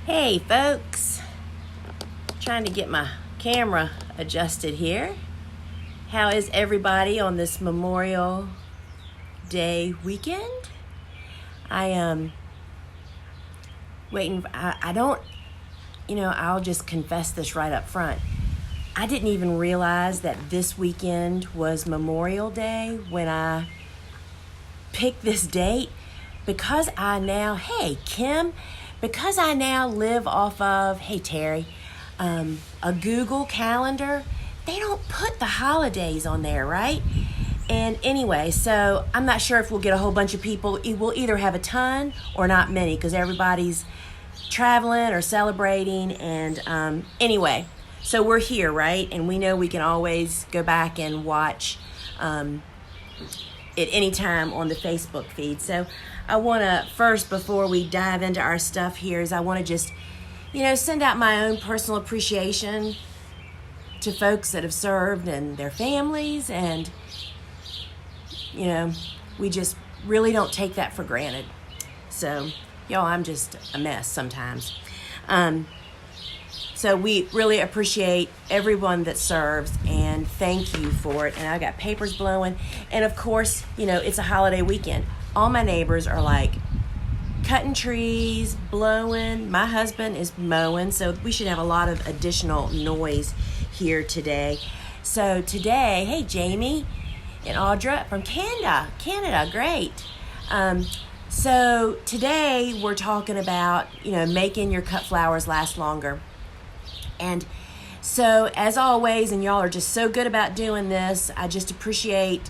Hey folks, trying to get my camera adjusted here. How is everybody on this Memorial Day weekend? I am waiting. I don't, I'll just confess this right up front. I didn't even realize that this weekend was Memorial Day when I picked this date because hey Kim, because I now live off of, hey Terry, a Google Calendar. They don't put the holidays on there, right? And anyway, so I'm not sure if we'll get a whole bunch of people. We'll either have a ton or not many because everybody's traveling or celebrating. And anyway, so we're here, right? And we know we can always go back and watch at any time on the Facebook feed. So I want to first, before we dive into our stuff here, is I want to just, send out my own personal appreciation to folks that have served and their families. And, we just really don't take that for granted. So, y'all, I'm just a mess sometimes. So we really appreciate everyone that serves and thank you for it. And I got papers blowing. And of course, it's a holiday weekend. All my neighbors are like cutting trees, blowing. My husband is mowing, so we should have a lot of additional noise here today. So today, hey Jamie and Audra from Canada, great. So today we're talking about, making your cut flowers last longer. And so, as always, and y'all are just so good about doing this, I just appreciate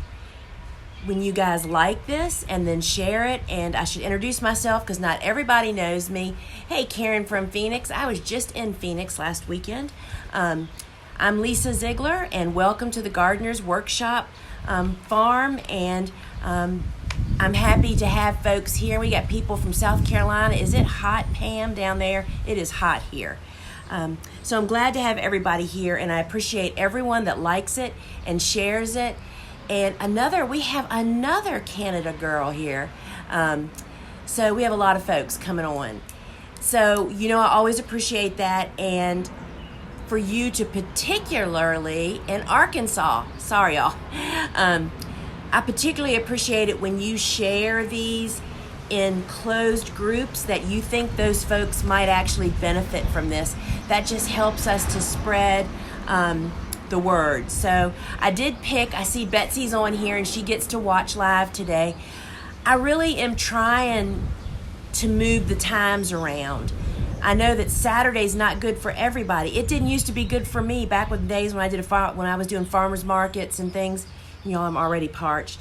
when you guys like this and then share it. And I should introduce myself because not everybody knows me. Hey, Karen from Phoenix. I was just in Phoenix last weekend. I'm Lisa Ziegler, and welcome to the Gardener's Workshop farm. And I'm happy to have folks here. We got people from South Carolina. Is it hot, Pam, down there? It is hot here. So I'm glad to have everybody here, and I appreciate everyone that likes it and shares it. And we have another Canada girl here. So we have a lot of folks coming on. So, I always appreciate that. And for you to particularly in Arkansas, sorry y'all, I particularly appreciate it when you share these in closed groups that you think those folks might actually benefit from this. That just helps us to spread the word. So I see Betsy's on here and she gets to watch live today. I really am trying to move the times around. I know that Saturday's not good for everybody. It didn't used to be good for me back with the days when I was doing farmers markets and things. I'm already parched.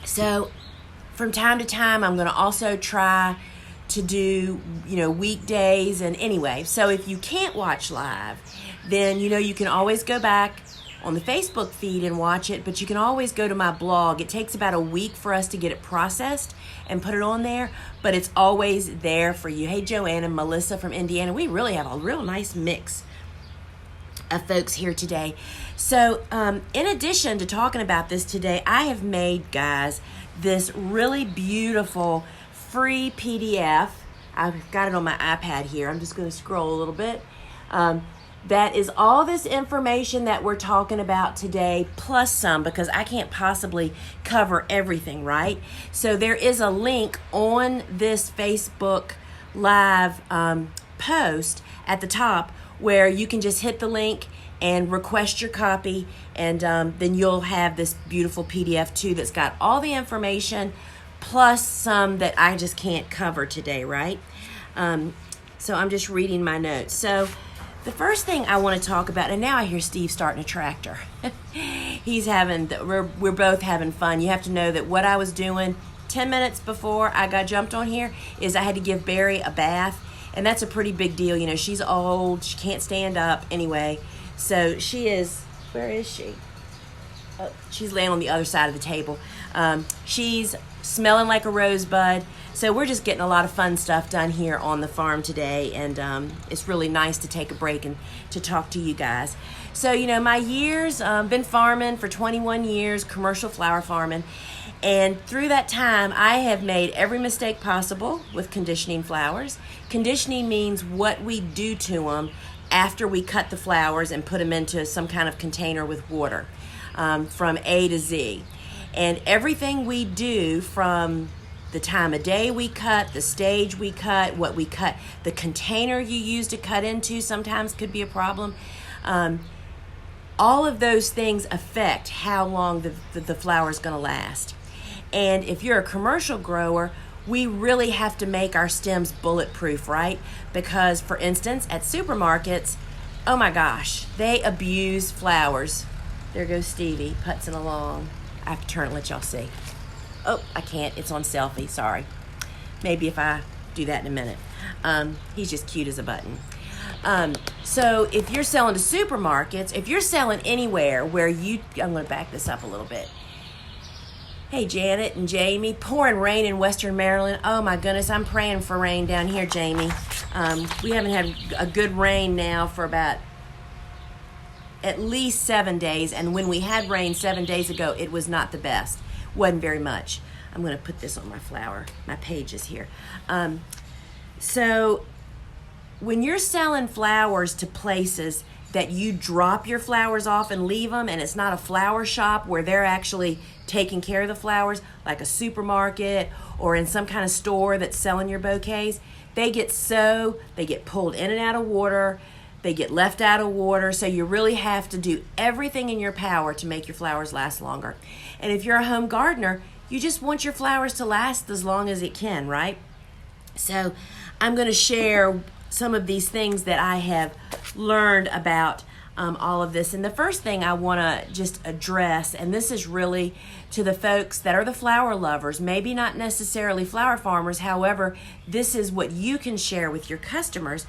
So from time to time, I'm going to also try to do, weekdays. And anyway, so if you can't watch live, then, you can always go back on the Facebook feed and watch it. But you can always go to my blog. It takes about a week for us to get it processed and put it on there. But it's always there for you. Hey, Joanne and Melissa from Indiana. We really have a real nice mix of folks here today. So in addition to talking about this today, I have made, guys, this really beautiful free PDF. I've got it on my iPad here. I'm just going to scroll a little bit. That is all this information that we're talking about today, plus some, because I can't possibly cover everything, right? So there is a link on this Facebook Live post at the top where you can just hit the link and request your copy, and then you'll have this beautiful PDF too that's got all the information plus some that I just can't cover today, right? So I'm just reading my notes. So the first thing I want to talk about, and now I hear Steve starting a tractor. We're both having fun. You have to know that what I was doing 10 minutes before I got jumped on here is I had to give Barry a bath. And that's a pretty big deal. She's old. She can't stand up anyway. So where is she? Oh, she's laying on the other side of the table. She's smelling like a rosebud. So we're just getting a lot of fun stuff done here on the farm today. And it's really nice to take a break and to talk to you guys. So, my years, been farming for 21 years, commercial flower farming. And through that time, I have made every mistake possible with conditioning flowers. Conditioning means what we do to them after we cut the flowers and put them into some kind of container with water, from A to Z. And everything we do, from the time of day we cut, the stage we cut, what we cut, the container you use to cut into sometimes could be a problem. All of those things affect how long the flower is going to last. And if you're a commercial grower, we really have to make our stems bulletproof, right? Because, for instance, at supermarkets, oh my gosh, they abuse flowers. There goes Stevie, putzing along. I have to turn and let y'all see. Oh, I can't. It's on selfie. Sorry. Maybe if I do that in a minute. He's just cute as a button. So if you're selling to supermarkets, if you're selling anywhere where I'm going to back this up a little bit. Hey, Janet and Jamie, pouring rain in Western Maryland. Oh my goodness, I'm praying for rain down here, Jamie. We haven't had a good rain now for about at least 7 days, and when we had rain 7 days ago, it was not the best. Wasn't very much. I'm going to put this on my pages here. So when you're selling flowers to places that you drop your flowers off and leave them, and it's not a flower shop where they're actually taking care of the flowers, like a supermarket or in some kind of store that's selling your bouquets, they get pulled in and out of water, they get left out of water, so you really have to do everything in your power to make your flowers last longer. And if you're a home gardener, you just want your flowers to last as long as it can, right? So I'm going to share some of these things that I have learned about all of this. And the first thing I want to just address, and this is really to the folks that are the flower lovers, maybe not necessarily flower farmers, however, this is what you can share with your customers,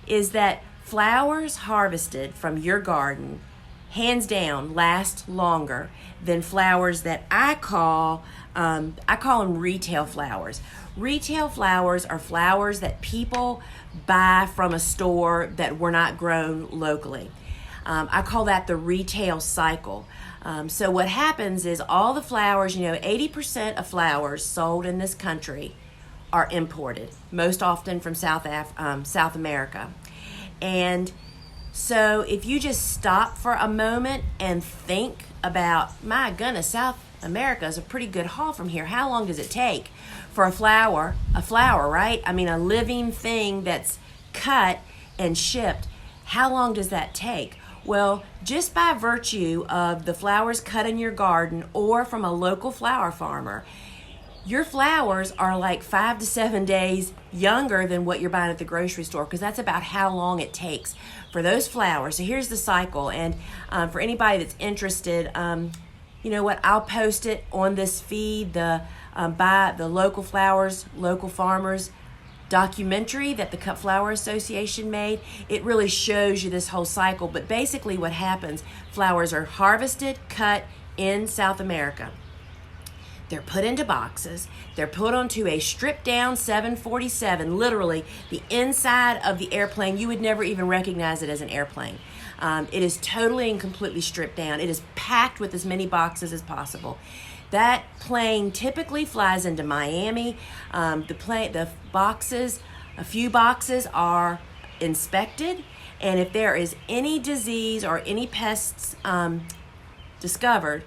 is that flowers harvested from your garden, hands down, last longer than flowers that I call them retail flowers. Retail flowers are flowers that people buy from a store that were not grown locally. I call that the retail cycle. So what happens is all the flowers, 80% of flowers sold in this country are imported, most often from South America. And so if you just stop for a moment and think about, my goodness, South America is a pretty good haul from here. How long does it take for a flower, right? I mean, a living thing that's cut and shipped. How long does that take? Well, just by virtue of the flowers cut in your garden or from a local flower farmer, your flowers are like 5 to 7 days younger than what you're buying at the grocery store, because that's about how long it takes for those flowers. So here's the cycle. And for anybody that's interested, you know what, I'll post it on this feed, by the Local Flowers, Local Farmers documentary that the Cut Flower Association made. It really shows you this whole cycle. But basically what happens, flowers are harvested, cut in South America. They're put into boxes. They're put onto a stripped down 747, literally the inside of the airplane. You would never even recognize it as an airplane. It is totally and completely stripped down. It is packed with as many boxes as possible. That plane typically flies into Miami. The boxes, a few boxes are inspected, and if there is any disease or any pests discovered,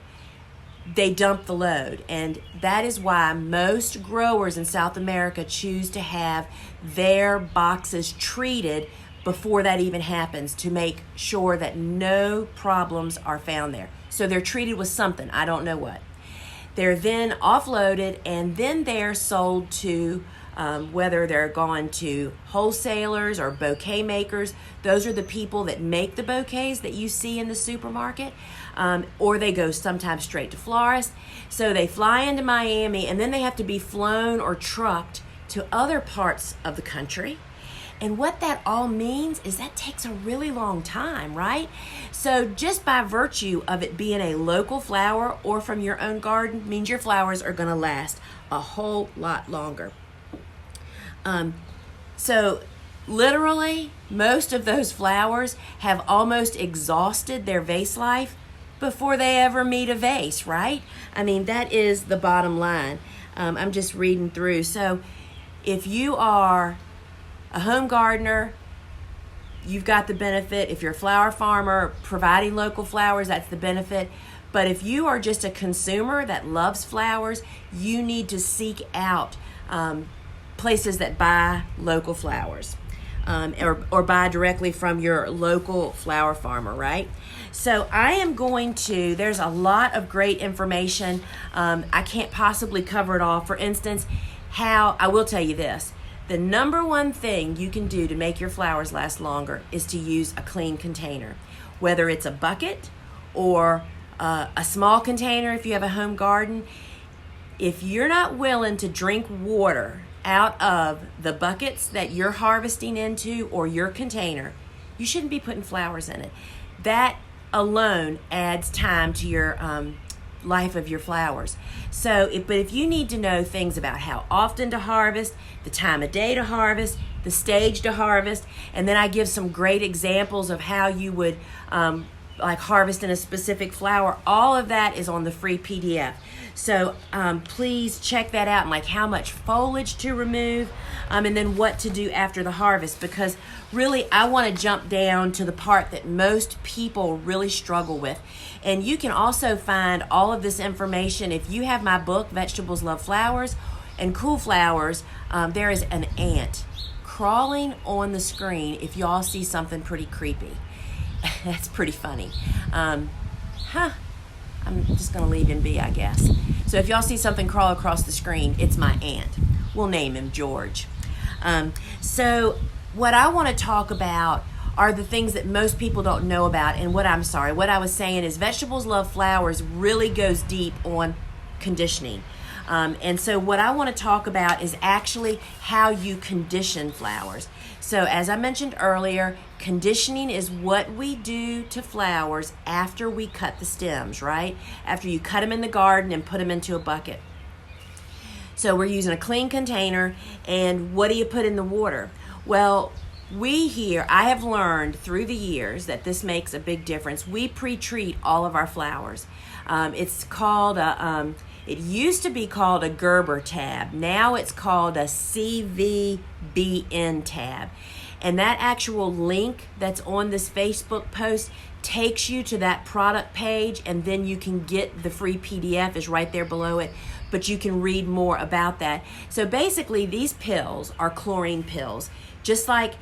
they dump the load. And that is why most growers in South America choose to have their boxes treated before that even happens, to make sure that no problems are found there. So they're treated with something, I don't know what. They're then offloaded, and then they're sold to whether they're gone to wholesalers or bouquet makers. Those are the people that make the bouquets that you see in the supermarket, or they go sometimes straight to florists. So they fly into Miami, and then they have to be flown or trucked to other parts of the country. And what that all means is that takes a really long time, right? So just by virtue of it being a local flower or from your own garden means your flowers are going to last a whole lot longer. So literally, most of those flowers have almost exhausted their vase life before they ever meet a vase, right? I mean, that is the bottom line. I'm just reading through. So if you are a home gardener, you've got the benefit. If you're a flower farmer providing local flowers, that's the benefit. But if you are just a consumer that loves flowers, you need to seek out places that buy local flowers, or buy directly from your local flower farmer, right? So I am going to, there's a lot of great information. I can't possibly cover it all. For instance, I will tell you this. The number one thing you can do to make your flowers last longer is to use a clean container, whether it's a bucket or a small container if you have a home garden. If you're not willing to drink water out of the buckets that you're harvesting into or your container, you shouldn't be putting flowers in it. That alone adds time to your life of your flowers. But if you need to know things about how often to harvest, the time of day to harvest, the stage to harvest, and then I give some great examples of how you would like harvest in a specific flower, all of that is on the free PDF. So please check that out, and like how much foliage to remove, and then what to do after the harvest, because really I want to jump down to the part that most people really struggle with. And you can also find all of this information if you have my book, Vegetables Love Flowers and Cool Flowers. There is an ant crawling on the screen if y'all see something pretty creepy. That's pretty funny. I'm just going to leave him be, I guess. So if y'all see something crawl across the screen, it's my aunt. We'll name him George. So what I want to talk about are the things that most people don't know about. And what I was saying is Vegetables Love Flowers really goes deep on conditioning. And so what I want to talk about is actually how you condition flowers. So as I mentioned earlier, conditioning is what we do to flowers after we cut the stems, right? After you cut them in the garden and put them into a bucket. So we're using a clean container, and what do you put in the water? Well, I have learned through the years that this makes a big difference. We pre-treat all of our flowers. It's called it used to be called a Gerber tab. Now it's called a CVBN tab. And that actual link that's on this Facebook post takes you to that product page, and then you can get the free PDF is right there below it, but you can read more about that. So basically these pills are chlorine pills, just like,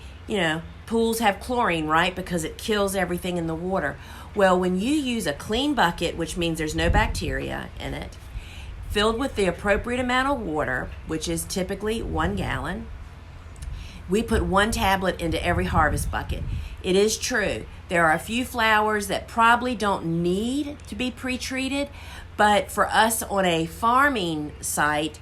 pools have chlorine, right? Because it kills everything in the water. Well, when you use a clean bucket, which means there's no bacteria in it, filled with the appropriate amount of water, which is typically 1 gallon, we put 1 tablet into every harvest bucket. It is true, there are a few flowers that probably don't need to be pre-treated, but for us on a farming site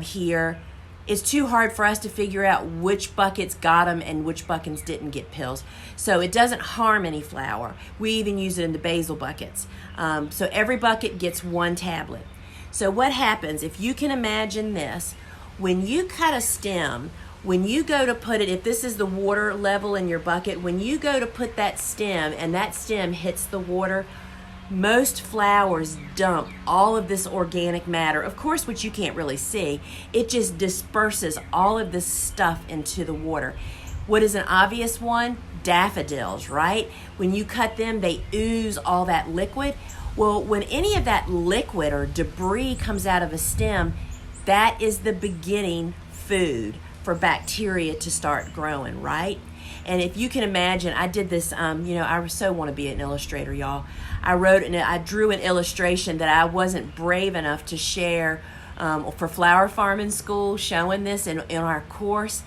here, it's too hard for us to figure out which buckets got them and which buckets didn't get pills. So it doesn't harm any flower. We even use it in the basil buckets. So every bucket gets 1 tablet. So what happens, if you can imagine this, when you cut a stem, when you go to put it, if this is the water level in your bucket, when you go to put that stem and that stem hits the water, most flowers dump all of this organic matter. Of course, which you can't really see, it just disperses all of this stuff into the water. What is an obvious one? Daffodils, right? When you cut them, they ooze all that liquid. Well, when any of that liquid or debris comes out of a stem, that is the beginning food for bacteria to start growing, right? And if you can imagine, I did this, I so want to be an illustrator, y'all. I drew an illustration that I wasn't brave enough to share for flower farming school, showing this in our course.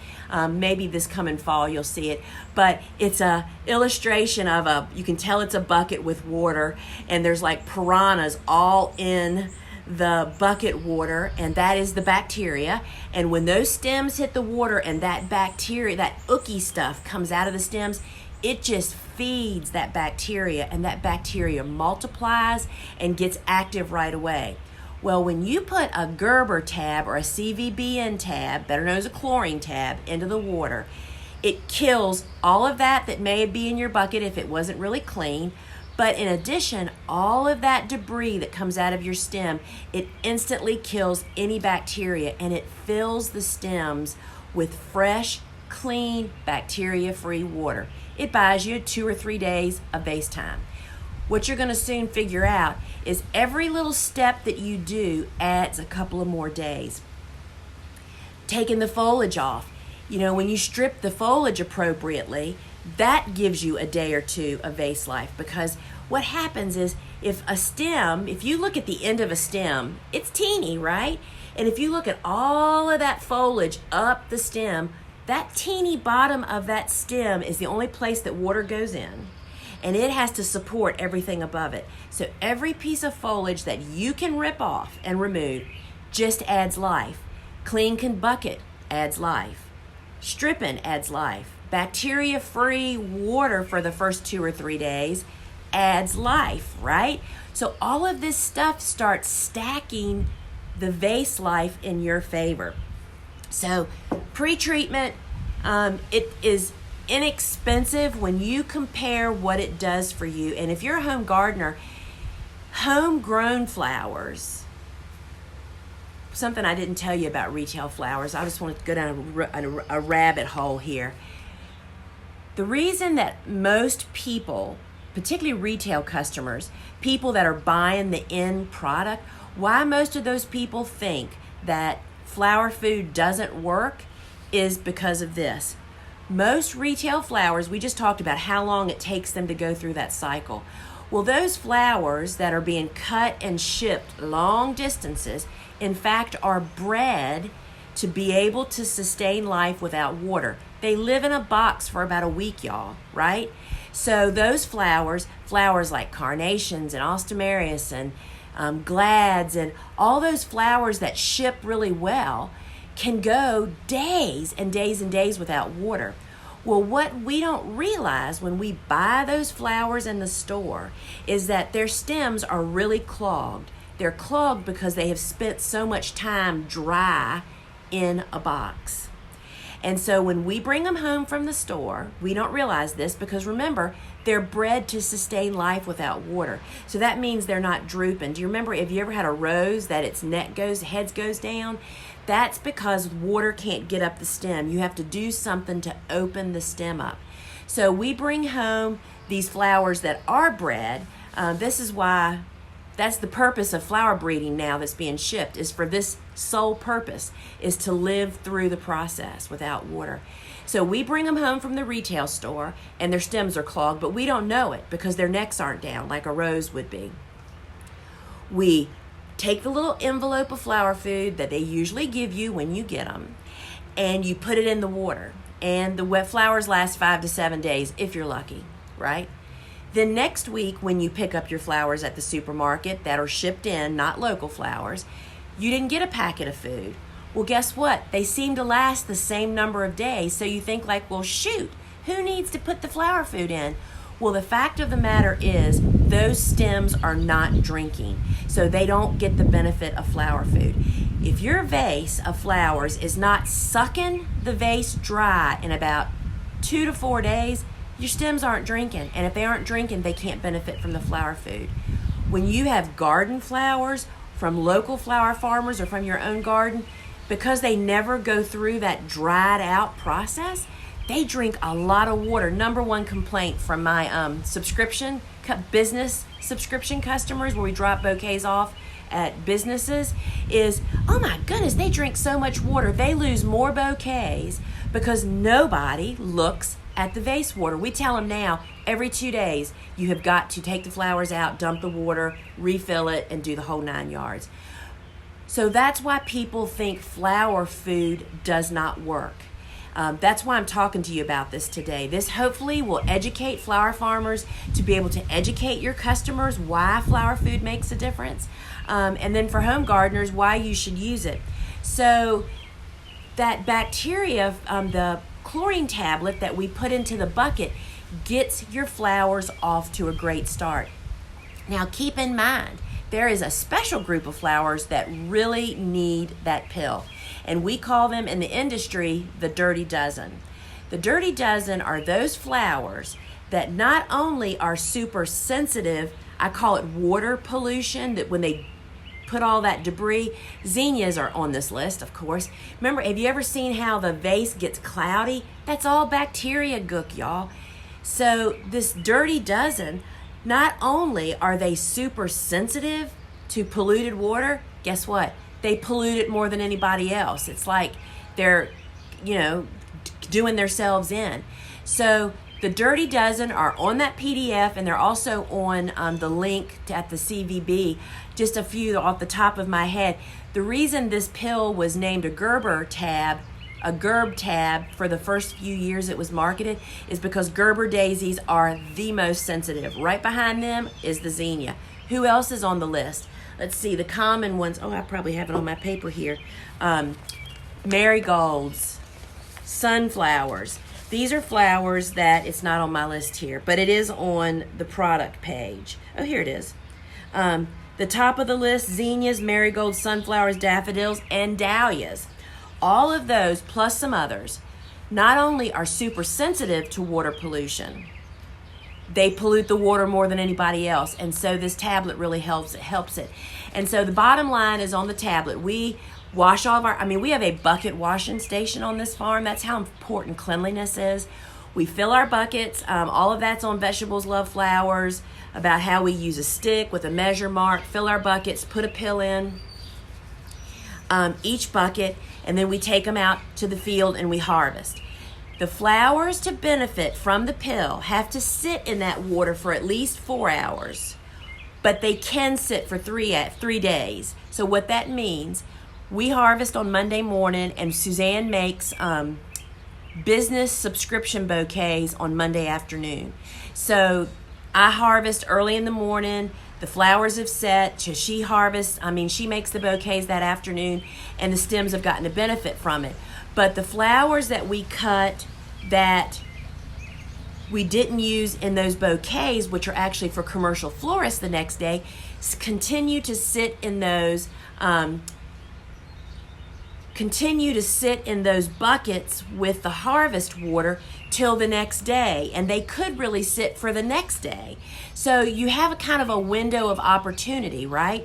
Maybe this coming fall you'll see it, but it's a illustration of you can tell it's a bucket with water, and there's like piranhas all in the bucket water, and that is the bacteria. And when those stems hit the water and that bacteria, that ooky stuff comes out of the stems, it just feeds that bacteria, and that bacteria multiplies and gets active right away. Well, when you put a Gerber tab or a CVBN tab, better known as a chlorine tab, into the water, it kills all of that may be in your bucket if it wasn't really clean, But in addition, all of that debris that comes out of your stem, it instantly kills any bacteria, and it fills the stems with fresh, clean, bacteria-free water. It buys you 2 or 3 days of vase time. What you're going to soon figure out is every little step that you do adds a couple of more days. Taking the foliage off. You know, when you strip the foliage appropriately, that gives you a day or two of vase life, because what happens is if you look at the end of a stem, it's teeny, right? And if you look at all of that foliage up the stem, that teeny bottom of that stem is the only place that water goes in, and it has to support everything above it. So every piece of foliage that you can rip off and remove just adds life. Clean can bucket adds life. Stripping adds life. Bacteria-free water for the first 2 or 3 days adds life, right? So all of this stuff starts stacking the vase life in your favor. So pre-treatment, it is inexpensive when you compare what it does for you. And if you're a home gardener, homegrown flowers, something I didn't tell you about retail flowers, I just want to go down a rabbit hole here. The reason that most people, particularly retail customers, people that are buying the end product, why most of those people think that flower food doesn't work is because of this. Most retail flowers, we just talked about how long it takes them to go through that cycle. Well, those flowers that are being cut and shipped long distances, in fact, are bred to be able to sustain life without water. They live in a box for about a week, y'all, right? So those flowers like carnations and alstomerias and glads and all those flowers that ship really well can go days and days and days without water. Well, what we don't realize when we buy those flowers in the store is that their stems are really clogged. They're clogged because they have spent so much time dry in a box. And so when we bring them home from the store, we don't realize this because remember, they're bred to sustain life without water. So that means they're not drooping. Do you remember, have you ever had a rose that its head goes down? That's because water can't get up the stem. You have to do something to open the stem up. So we bring home these flowers that are bred. This is why, that's the purpose of flower breeding now that's being shipped, is for this sole purpose, is to live through the process without water. So we bring them home from the retail store and their stems are clogged, but we don't know it because their necks aren't down like a rose would be. We take the little envelope of flower food that they usually give you when you get them, and you put it in the water. And the wet flowers last 5 to 7 days if you're lucky, right? Then next week when you pick up your flowers at the supermarket that are shipped in, not local flowers, you didn't get a packet of food. Well, guess what? They seem to last the same number of days, so you think like, well, shoot, who needs to put the flower food in? Well, the fact of the matter is those stems are not drinking, so they don't get the benefit of flower food. If your vase of flowers is not sucking the vase dry in about 2 to 4 days, your stems aren't drinking. And if they aren't drinking, they can't benefit from the flower food. When you have garden flowers from local flower farmers or from your own garden, because they never go through that dried out process, they drink a lot of water. Number one complaint from my business subscription customers where we drop bouquets off at businesses is, oh my goodness, they drink so much water. They lose more bouquets because nobody looks at the vase water. We tell them now, every 2 days, you have got to take the flowers out, dump the water, refill it, and do the whole 9 yards. So that's why people think flower food does not work. That's why I'm talking to you about this today. This hopefully will educate flower farmers to be able to educate your customers why flower food makes a difference. And then for home gardeners, why you should use it. So that bacteria, the chlorine tablet that we put into the bucket gets your flowers off to a great start. Now keep in mind, there is a special group of flowers that really need that pill. And we call them in the industry the dirty dozen. The dirty dozen are those flowers that not only are super sensitive, I call it water pollution, that when they put all that debris, zinnias are on this list, of course. Remember, have you ever seen how the vase gets cloudy? That's all bacteria gook, y'all. So this Dirty Dozen, not only are they super sensitive to polluted water, guess what? They pollute it more than anybody else. It's like they're, doing themselves in. So the Dirty Dozen are on that PDF, and they're also on the link at the CVB. Just a few off the top of my head. The reason this pill was named a Gerber tab, a Gerb tab, for the first few years it was marketed, is because Gerber daisies are the most sensitive. Right behind them is the zinnia. Who else is on the list? Let's see, the common ones. Oh, I probably have it on my paper here. Marigolds, sunflowers. These are flowers that, it's not on my list here, but it is on the product page. Oh, here it is. The top of the list, zinnias, marigolds, sunflowers, daffodils, and dahlias. All of those, plus some others, not only are super sensitive to water pollution, they pollute the water more than anybody else. And so this tablet really helps it. And so the bottom line is on the tablet, we wash all of we have a bucket washing station on this farm. That's how important cleanliness is. We fill our buckets. All of that's on Vegetables Love Flowers, about how we use a stick with a measure mark, fill our buckets, put a pill in each bucket, and then we take them out to the field and we harvest. The flowers, to benefit from the pill, have to sit in that water for at least 4 hours, but they can sit for 3 days. So what that means, we harvest on Monday morning, and Suzanne makes business subscription bouquets on Monday afternoon. So I harvest early in the morning. The flowers have set. She harvests. She makes the bouquets that afternoon, and the stems have gotten a benefit from it. But the flowers that we cut that we didn't use in those bouquets, which are actually for commercial florists the next day, continue to sit in those buckets with the harvest water till the next day, and they could really sit for the next day. So you have a kind of a window of opportunity, right?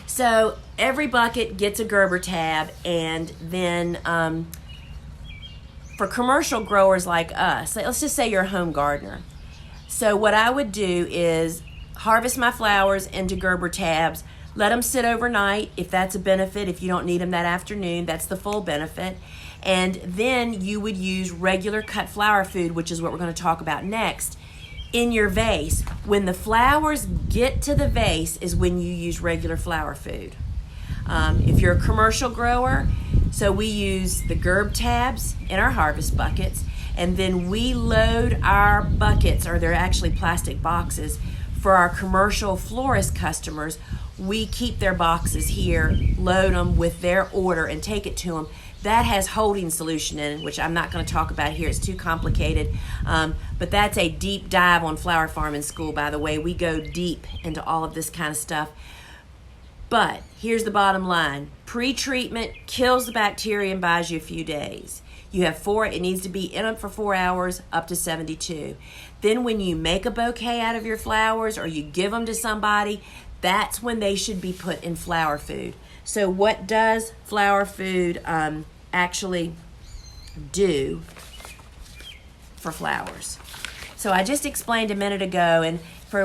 So every bucket gets a Gerber tab, and then for commercial growers like us, let's just say you're a home gardener. So what I would do is harvest my flowers into Gerber tabs, let them sit overnight if that's a benefit. If you don't need them that afternoon, that's the full benefit. And then you would use regular cut flower food, which is what we're going to talk about next, in your vase. When the flowers get to the vase is when you use regular flower food. If you're a commercial grower, so we use the Gerb tabs in our harvest buckets, and then we load our buckets, or they're actually plastic boxes, for our commercial florist customers. We keep their boxes here, load them with their order, and take it to them. That has holding solution in it, which I'm not going to talk about here. It's too complicated. But that's a deep dive on Flower Farming School, by the way. We go deep into all of this kind of stuff. But here's the bottom line. Pre-treatment kills the bacteria and buys you a few days. You have it needs to be in them for 4 hours, up to 72. Then when you make a bouquet out of your flowers, or you give them to somebody, that's when they should be put in flower food. So what does flower food actually do for flowers? So I just explained a minute ago, and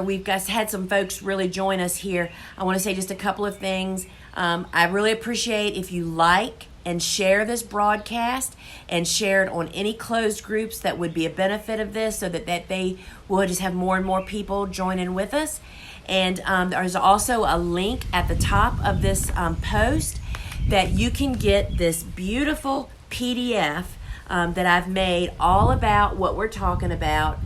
we've had some folks really join us here. I want to say just a couple of things. I really appreciate if you like and share this broadcast, and share it on any closed groups that would be a benefit of this, so that they will just have more and more people join in with us. And there's also a link at the top of this post that you can get this beautiful PDF that I've made all about what we're talking about,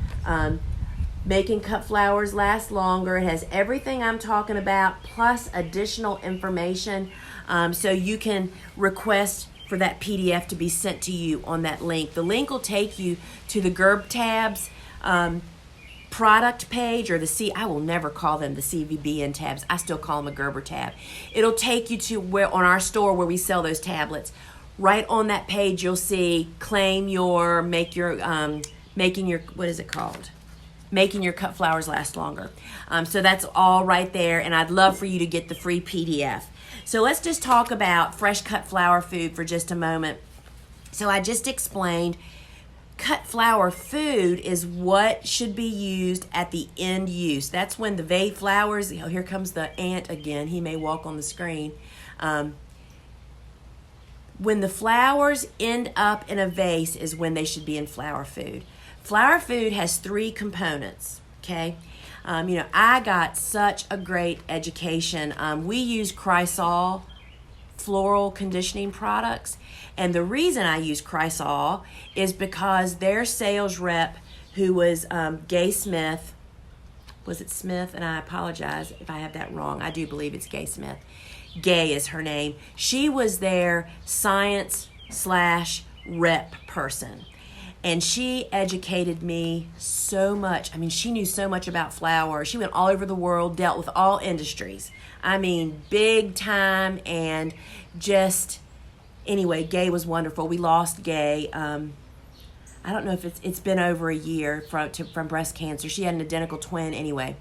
making cut flowers last longer. It has everything I'm talking about, plus additional information. So you can request for that PDF to be sent to you on that link. The link will take you to the Gerb tabs product page, or I will never call them the CVBN tabs. I still call them a Gerber tab. It'll take you to where on our store where we sell those tablets. Right on that page, you'll see make your making your, what is it called? Making your cut flowers last longer. So that's all right there, and I'd love for you to get the free PDF. So let's just talk about fresh cut flower food for just a moment. So I just explained cut flower food is what should be used at the end use. That's when the vase flowers, oh, here comes the ant again. He may walk on the screen. When the flowers end up in a vase is when they should be in flower food. Flower food has 3 components, okay? I got such a great education. We use Chrysol floral conditioning products, and the reason I use Chrysol is because their sales rep, who was Gay Smith, was it Smith? And I apologize if I have that wrong. I do believe it's Gay Smith. Gay is her name. She was their science/rep person. And she educated me so much. I mean, she knew so much about flowers. She went all over the world, dealt with all industries. I mean, big time, and just, anyway, Gay was wonderful. We lost Gay. I don't know if it's been over a year from breast cancer. She had an identical twin anyway.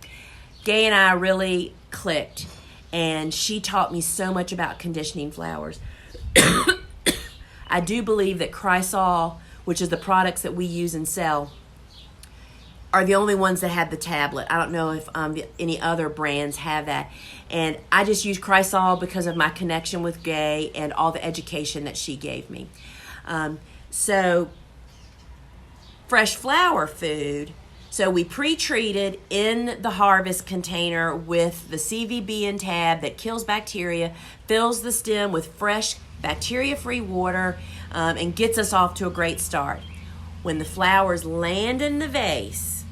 Gay and I really clicked, and she taught me so much about conditioning flowers. I do believe that Chrysol, which is the products that we use and sell, are the only ones that have the tablet. I don't know if any other brands have that. And I just use Chrysol because of my connection with Gay and all the education that she gave me. So fresh flower food, so we pre-treated in the harvest container with the CVB and tab that kills bacteria, fills the stem with fresh bacteria-free water, and gets us off to a great start. When the flowers land in the vase,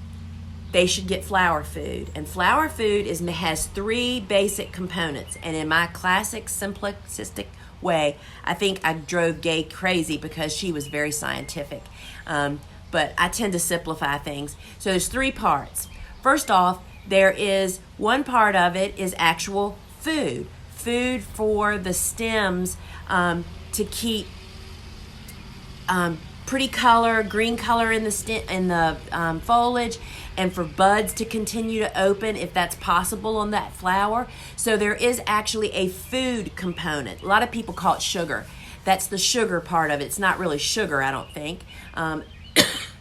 they should get flower food. And flower food has 3 basic components. And in my classic simplistic way, I think I drove Gay crazy because she was very scientific. But I tend to simplify things. So there's 3 parts. First off, there is one part of it is actual food. Food for the stems to keep pretty color, green color in the foliage, and for buds to continue to open if that's possible on that flower. So there is actually a food component. A lot of people call it sugar. That's the sugar part of it. It's not really sugar, I don't think.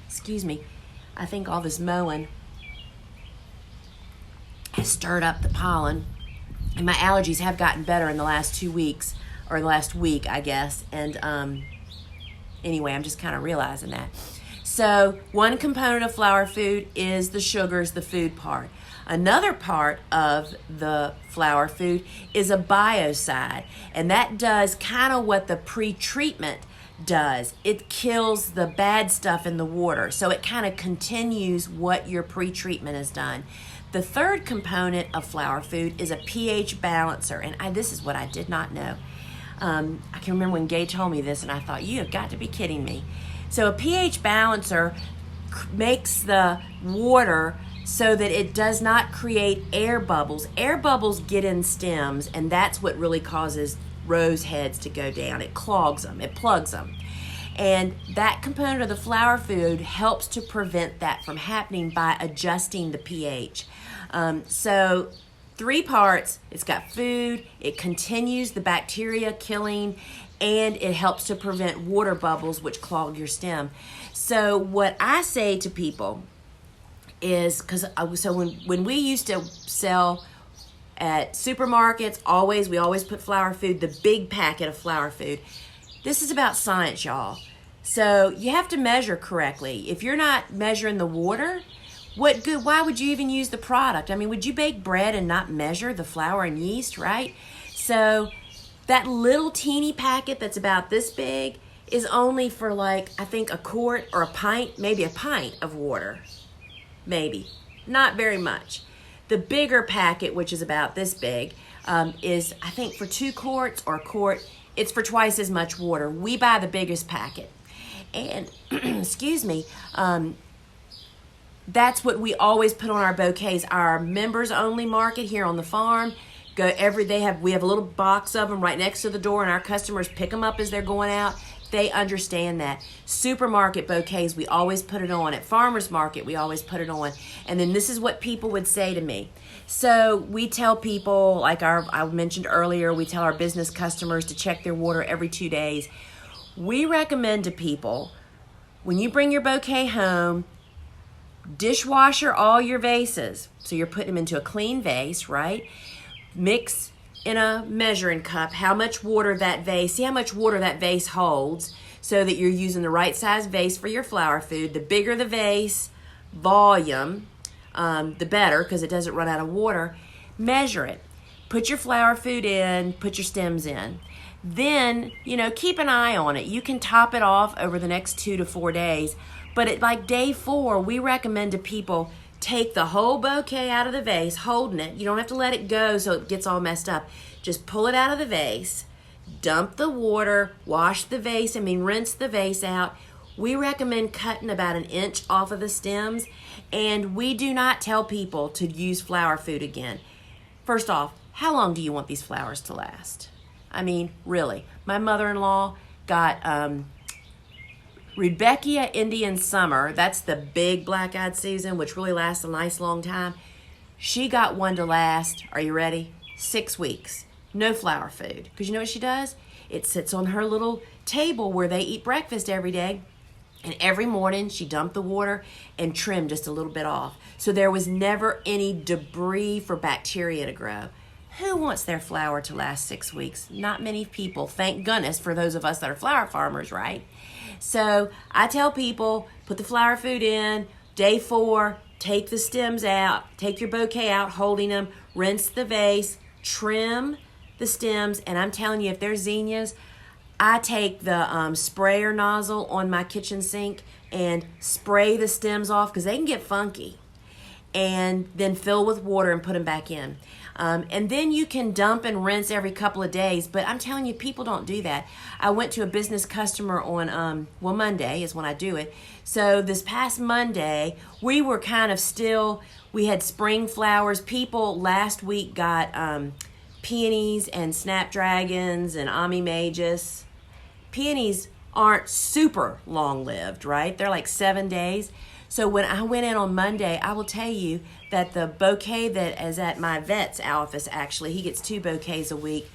Excuse me. I think all this mowing has stirred up the pollen, and my allergies have gotten better in the last 2 weeks, or the last week, I guess. And anyway, I'm just kind of realizing that. So one component of flower food is the sugars, the food part. Another part of the flower food is a biocide, and that does kind of what the pre-treatment does. It kills the bad stuff in the water, so it kind of continues what your pre-treatment has done. The third component of flower food is a pH balancer, and this is what I did not know. I can remember when Gay told me this, and I thought, you have got to be kidding me. So a pH balancer makes the water so that it does not create air bubbles. Air bubbles get in stems, and that's what really causes rose heads to go down. It clogs them, it plugs them. And that component of the flower food helps to prevent that from happening by adjusting the pH. So 3 parts. It's got food, it continues the bacteria killing, and it helps to prevent water bubbles which clog your stem. So what I say to people is, when we used to sell at supermarkets, we always put flower food, the big packet of flower food. This is about science, y'all. So you have to measure correctly. If you're not measuring the water, why would you even use the product? I mean, would you bake bread and not measure the flour and yeast, right? So that little teeny packet that's about this big is only for I think a quart or a pint, maybe a pint of water. Maybe. Not very much. The bigger packet, which is about this big, is, I think, for 2 quarts or a quart, it's for twice as much water. We buy the biggest packet. And, excuse me, that's what we always put on our bouquets. Our members only market here on the farm, we have a little box of them right next to the door, and our customers pick them up as they're going out. They understand that. Supermarket bouquets, we always put it on. At farmer's market, we always put it on. And then this is what people would say to me. So we tell people, like I mentioned earlier, we tell our business customers to check their water every 2 days. We recommend to people, when you bring your bouquet home, dishwasher all your vases. So you're putting them into a clean vase, right? Mix in a measuring cup how much water that vase, see how much water that vase holds, so that you're using the right size vase for your flower food. The bigger the vase, volume, the better, because it doesn't run out of water. Measure it. Put your flower food in, put your stems in. Then, keep an eye on it. You can top it off over the next 2 to 4 days. But at like day 4, we recommend to people take the whole bouquet out of the vase, holding it. You don't have to let it go so it gets all messed up. Just pull it out of the vase, dump the water, wash the vase, rinse the vase out. We recommend cutting about 1 inch off of the stems, and we do not tell people to use flower food again. First off, how long do you want these flowers to last? Really. My mother-in-law got Rudbeckia Indian Summer. That's the big black-eyed Susan, which really lasts a nice long time. She got one to last, are you ready? 6 weeks. No flower food. Because you know what she does? It sits on her little table where they eat breakfast every day. And every morning she dumped the water and trimmed just a little bit off. So there was never any debris for bacteria to grow. Who wants their flower to last 6 weeks? Not many people. Thank goodness for those of us that are flower farmers, right? So I tell people, put the flower food in. Day 4, take the stems out. Take your bouquet out, holding them. Rinse the vase. Trim the stems. And I'm telling you, if they're zinnias, I take the sprayer nozzle on my kitchen sink and spray the stems off because they can get funky. And then fill with water and put them back in. And then you can dump and rinse every couple of days. But I'm telling you, people don't do that. I went to a business customer on, Monday is when I do it. So this past Monday, we were kind of still, we had spring flowers. People last week got peonies and snapdragons and amimagus. Peonies aren't super long-lived, right? They're like 7 days. So when I went in on Monday, I will tell you that the bouquet that is at my vet's office, actually, he gets 2 bouquets a week,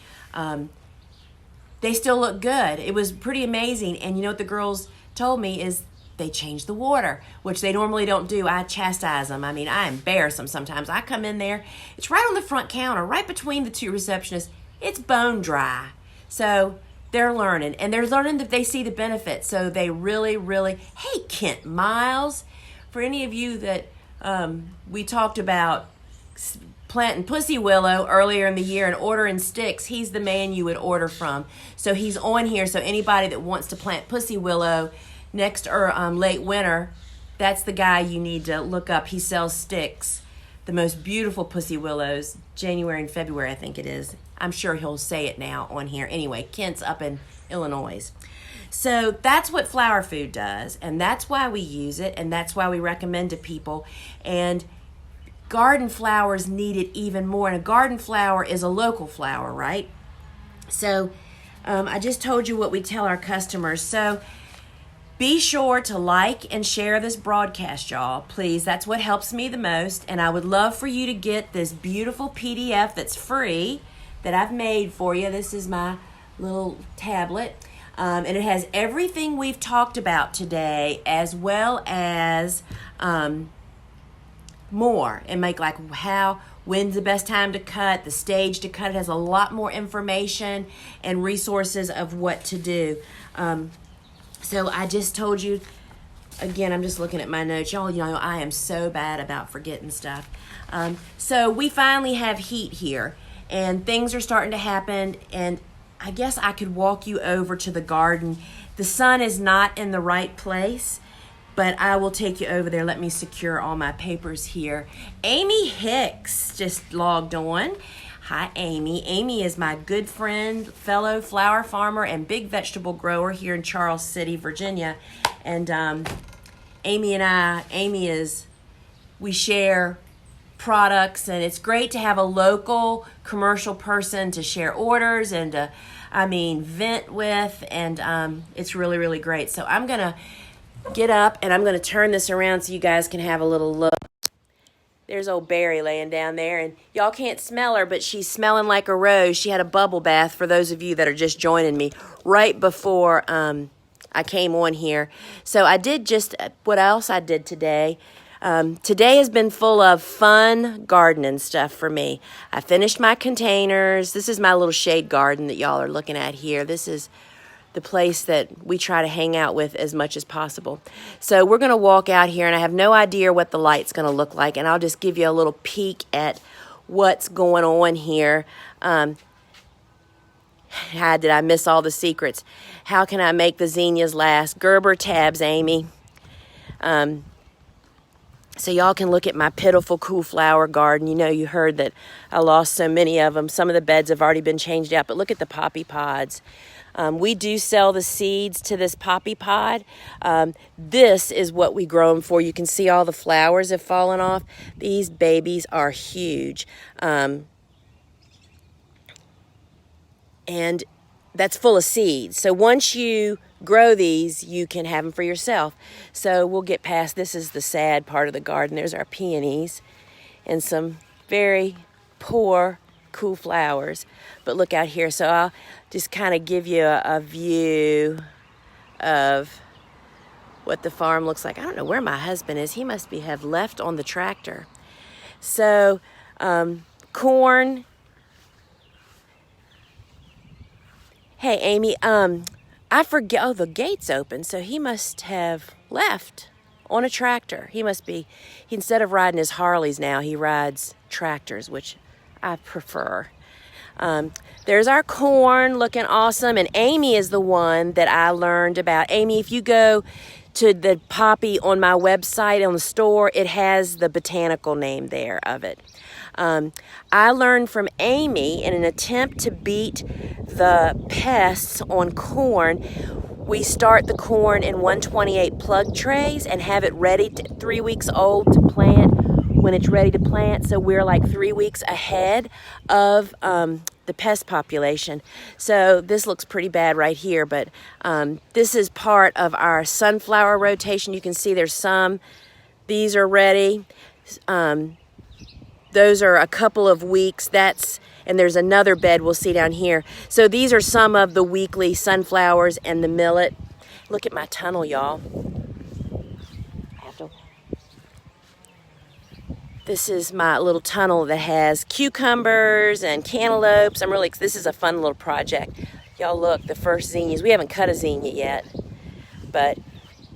they still look good. It was pretty amazing. And you know what the girls told me is they changed the water, which they normally don't do. I chastise them. I embarrass them sometimes. I come in there, it's right on the front counter, right between the 2 receptionists. It's bone dry. So they're learning, and they're learning that they see the benefits. So they really, hey, Kent Miles, for any of you that we talked about planting pussy willow earlier in the year and ordering sticks, he's the man you would order from. So he's on here. So anybody that wants to plant pussy willow next or late winter, that's the guy you need to look up. He sells sticks, the most beautiful pussy willows, January and February, I think it is. I'm sure he'll say it now on here. Anyway, Kent's up in Illinois. So that's what flower food does, and that's why we use it, and that's why we recommend to people. And garden flowers need it even more, and a garden flower is a local flower, right? So I just told you what we tell our customers. So be sure to like and share this broadcast, y'all. Please, that's what helps me the most, and I would love for you to get this beautiful PDF that's free that I've made for you. This is my little tablet. And it has everything we've talked about today, as well as more. And make like when's the best time to cut, the stage to cut. It has a lot more information and resources of what to do. So I just told you, again, I'm just looking at my notes. Y'all, I am so bad about forgetting stuff. So we finally have heat here, and things are starting to happen, and I guess I could walk you over to the garden. The sun is not in the right place, but I will take you over there. Let me secure all my papers here. Amy Hicks just logged on. Hi, Amy. Amy is my good friend, fellow flower farmer, and big vegetable grower here in Charles City, Virginia. And Amy and I, we share products, and it's great to have a local commercial person to share orders and to, vent with, and it's really, really great. So I'm going to get up and I'm going to turn this around so you guys can have a little look. There's old Barry laying down there, and y'all can't smell her, but she's smelling like a rose. She had a bubble bath, for those of you that are just joining me, right before I came on here. So I did just, what else I did today? Today has been full of fun gardening stuff for me. I finished my containers. This is my little shade garden that y'all are looking at here. This is the place that we try to hang out with as much as possible. So we're going to walk out here, and I have no idea what the light's going to look like, and I'll just give you a little peek at what's going on here. How did I miss all the secrets? How can I make the zinnias last? Gerber tabs, Amy. So y'all can look at my pitiful cool flower garden. You know, you heard that I lost so many of them. Some of the beds have already been changed out, but look at the poppy pods. We do sell the seeds to this poppy pod. This is what we grow them for. You can see all the flowers have fallen off. These babies are huge. And that's full of seeds. So once you grow these, you can have them for yourself. So we'll get past, this is the sad part of the garden. There's our peonies and some very poor cool flowers. But look out here. So I'll just kind of give you a view of what the farm looks like. I don't know where my husband is. He must have left on the tractor. So corn. Hey, Amy, I forget, oh, the gate's open, so he must have left on a tractor. Instead of riding his Harleys now, he rides tractors, which I prefer. There's our corn looking awesome, and Amy is the one that I learned about. Amy, if you go to the poppy on my website, on the store, it has the botanical name there of it. I learned from Amy, in an attempt to beat the pests on corn, we start the corn in 128 plug trays and have it ready, 3 weeks old to plant when it's ready to plant. So we're like 3 weeks ahead of the pest population. So this looks pretty bad right here, but this is part of our sunflower rotation. You can see there's some, these are ready. Those are a couple of weeks. And there's another bed we'll see down here. So these are some of the weekly sunflowers and the millet. Look at my tunnel, y'all. This is my little tunnel that has cucumbers and cantaloupes. This is a fun little project. Y'all look, the first zinnias. We haven't cut a zinnia yet, but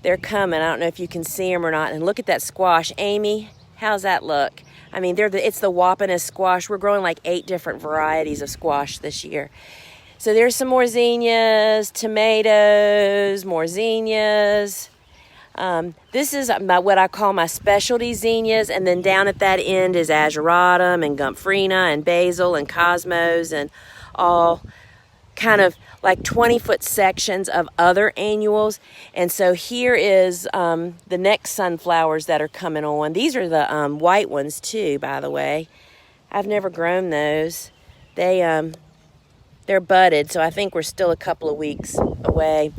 they're coming. I don't know if you can see them or not. And look at that squash. Amy, how's that look? I mean, it's the whoppingest squash. We're growing like 8 different varieties of squash this year. So there's some more zinnias, tomatoes, more zinnias. This is what I call my specialty zinnias, and then down at that end is ageratum and gomphrena and basil and cosmos and all kind of like 20-foot sections of other annuals. And so here is the next sunflowers that are coming on. These are the white ones too, by the way. I've never grown those. They're budded, so I think we're still a couple of weeks away.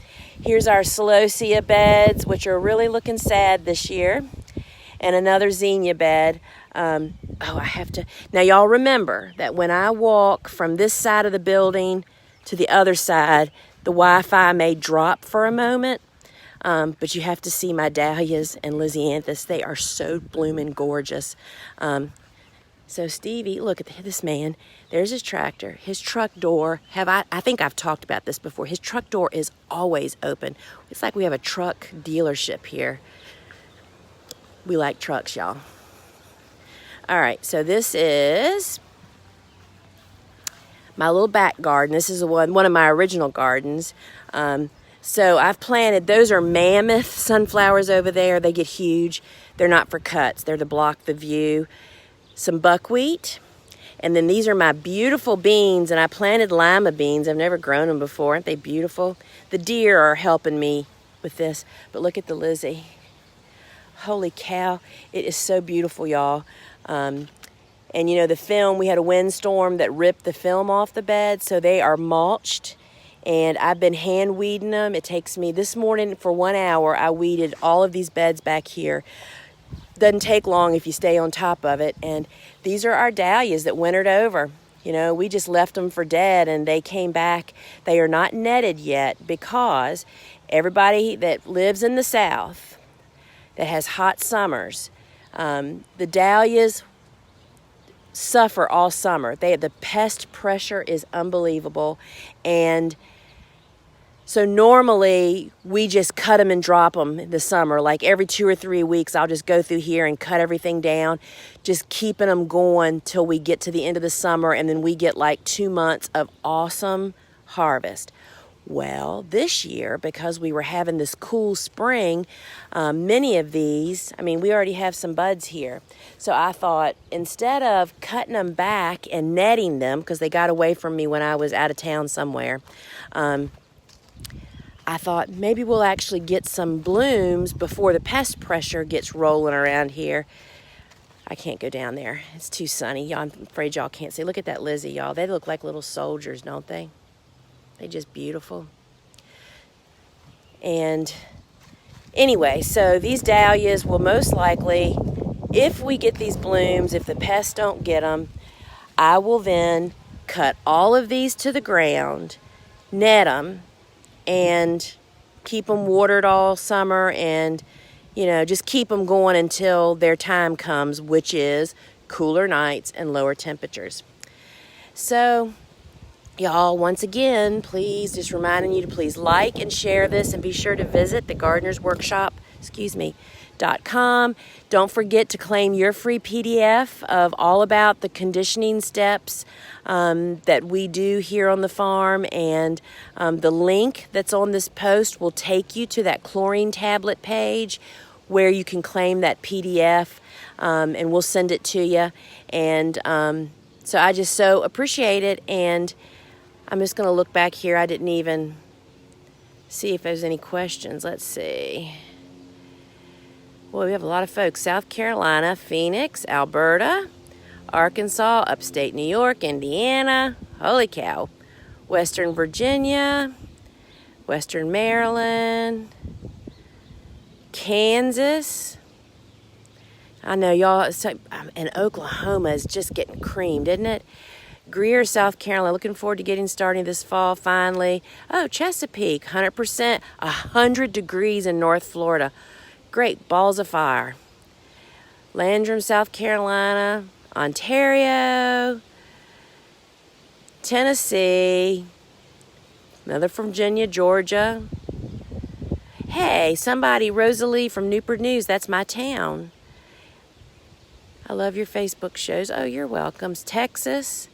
Here's our celosia beds, which are really looking sad this year, and another zinnia bed. Now y'all remember that when I walk from this side of the building to the other side, the Wi-Fi may drop for a moment, but you have to see my dahlias and lisianthus. They are so blooming gorgeous. So Stevie, look at this man. There's his tractor. His truck door, I think I've talked about this before. His truck door is always open. It's like we have a truck dealership here. We like trucks, y'all. All right, so this is my little back garden. This is one of my original gardens. So I've planted, those are mammoth sunflowers over there. They get huge. They're not for cuts. They're to block the view. Some buckwheat. And then these are my beautiful beans, and I planted lima beans. I've never grown them before. Aren't they beautiful? The deer are helping me with this. But look at the Lizzie. Holy cow, it is so beautiful, y'all. And you know, the film, we had a windstorm that ripped the film off the bed, so they are mulched. And I've been hand weeding them. It takes me, this morning for 1 hour, I weeded all of these beds back here. Doesn't take long if you stay on top of it. And these are our dahlias that wintered over. You know, we just left them for dead and they came back. They are not netted yet because everybody that lives in the South that has hot summers, the dahlias suffer all summer. The pest pressure is unbelievable. And so normally we just cut them and drop them in the summer. Like every 2 or 3 weeks, I'll just go through here and cut everything down, just keeping them going till we get to the end of the summer, and then we get like 2 months of awesome harvest. Well, this year, because we were having this cool spring, many of these, I mean, we already have some buds here. So I thought, instead of cutting them back and netting them, because they got away from me when I was out of town somewhere, I thought maybe we'll actually get some blooms before the pest pressure gets rolling around here. I can't go down there. It's too sunny. Y'all, I'm afraid y'all can't see. Look at that Lizzie, y'all. They look like little soldiers, don't they? They're just beautiful. And anyway, so these dahlias will most likely, if we get these blooms, if the pests don't get them, I will then cut all of these to the ground, net them, and keep them watered all summer, and you know, just keep them going until their time comes, which is cooler nights and lower temperatures. So y'all, once again, please, just reminding you to please like and share this, and be sure to visit the Gardener's Workshop, .com. Don't forget to claim your free PDF of all about the conditioning steps that we do here on the farm, and the link that's on this post will take you to that chlorine tablet page where you can claim that PDF, and we'll send it to you. And so I just so appreciate it, and I'm just going to look back here. I didn't even see if there's any questions. Let's see. Well, we have a lot of folks. South Carolina, Phoenix, Alberta, Arkansas, upstate New York, Indiana, holy cow, Western Virginia, Western Maryland, Kansas. I know y'all, and Oklahoma is just getting creamed, isn't it? Greer, South Carolina, looking forward to getting started this fall finally. Oh, Chesapeake, 100%, 100 degrees in North Florida. Great, balls of fire. Landrum, South Carolina, Ontario, Tennessee, another from Virginia, Georgia. Hey, somebody, Rosalie from Newport News, that's my town. I love your Facebook shows. Oh, you're welcome. Texas.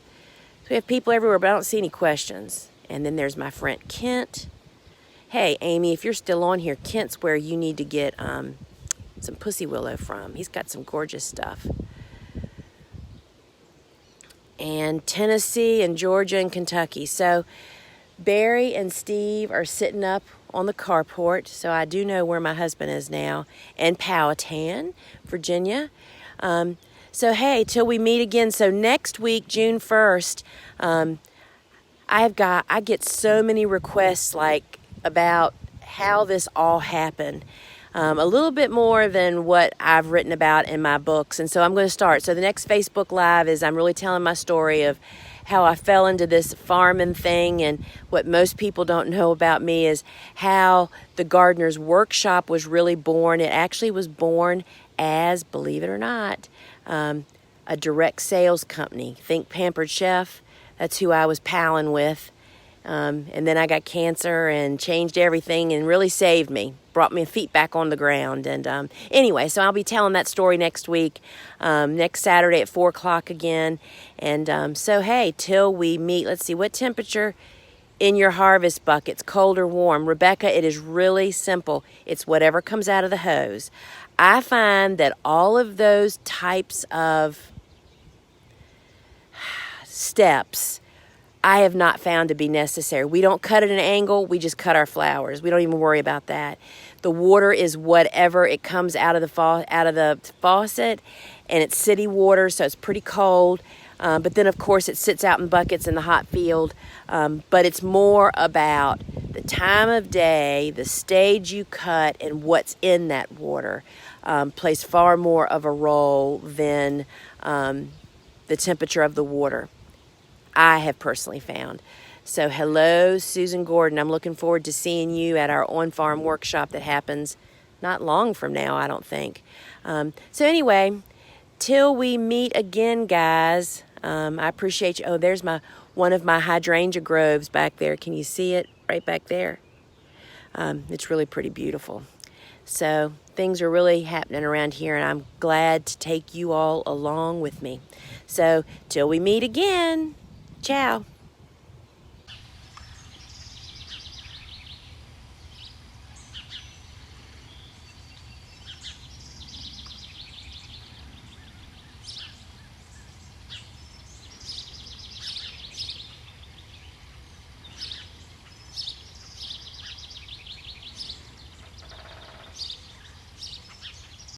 So we have people everywhere, but I don't see any questions. And then there's my friend Kent. Hey, Amy, if you're still on here, Kent's where you need to get some pussy willow from. He's got some gorgeous stuff. And Tennessee and Georgia and Kentucky. So Barry and Steve are sitting up on the carport, so I do know where my husband is now. And Powhatan, Virginia. So hey, till we meet again. So next week, June 1st, I get so many requests like about how this all happened. A little bit more than what I've written about in my books. And so I'm going to start. So the next Facebook Live is I'm really telling my story of how I fell into this farming thing. And what most people don't know about me is how the Gardener's Workshop was really born. It actually was born as, believe it or not, a direct sales company. Think Pampered Chef. That's who I was palling with. And then I got cancer and changed everything and really saved me, brought my feet back on the ground. And anyway, so I'll be telling that story next week, next Saturday at 4 o'clock again. And so, hey, till we meet, let's see, what temperature in your harvest buckets, cold or warm? Rebecca, it is really simple. It's whatever comes out of the hose. I find that all of those types of steps I have not found to be necessary. We don't cut at an angle, we just cut our flowers. We don't even worry about that. The water is whatever it comes out of the faucet, and it's city water, so it's pretty cold. But then, of course, it sits out in buckets in the hot field. But it's more about the time of day, the stage you cut, and what's in that water plays far more of a role than the temperature of the water, I have personally found. So hello, Susan Gordon. I'm looking forward to seeing you at our on-farm workshop that happens not long from now, I don't think. So anyway, till we meet again, guys, I appreciate you. Oh, there's one of my hydrangea groves back there. Can you see it right back there? It's really pretty beautiful. So things are really happening around here, and I'm glad to take you all along with me. So till we meet again, ciao.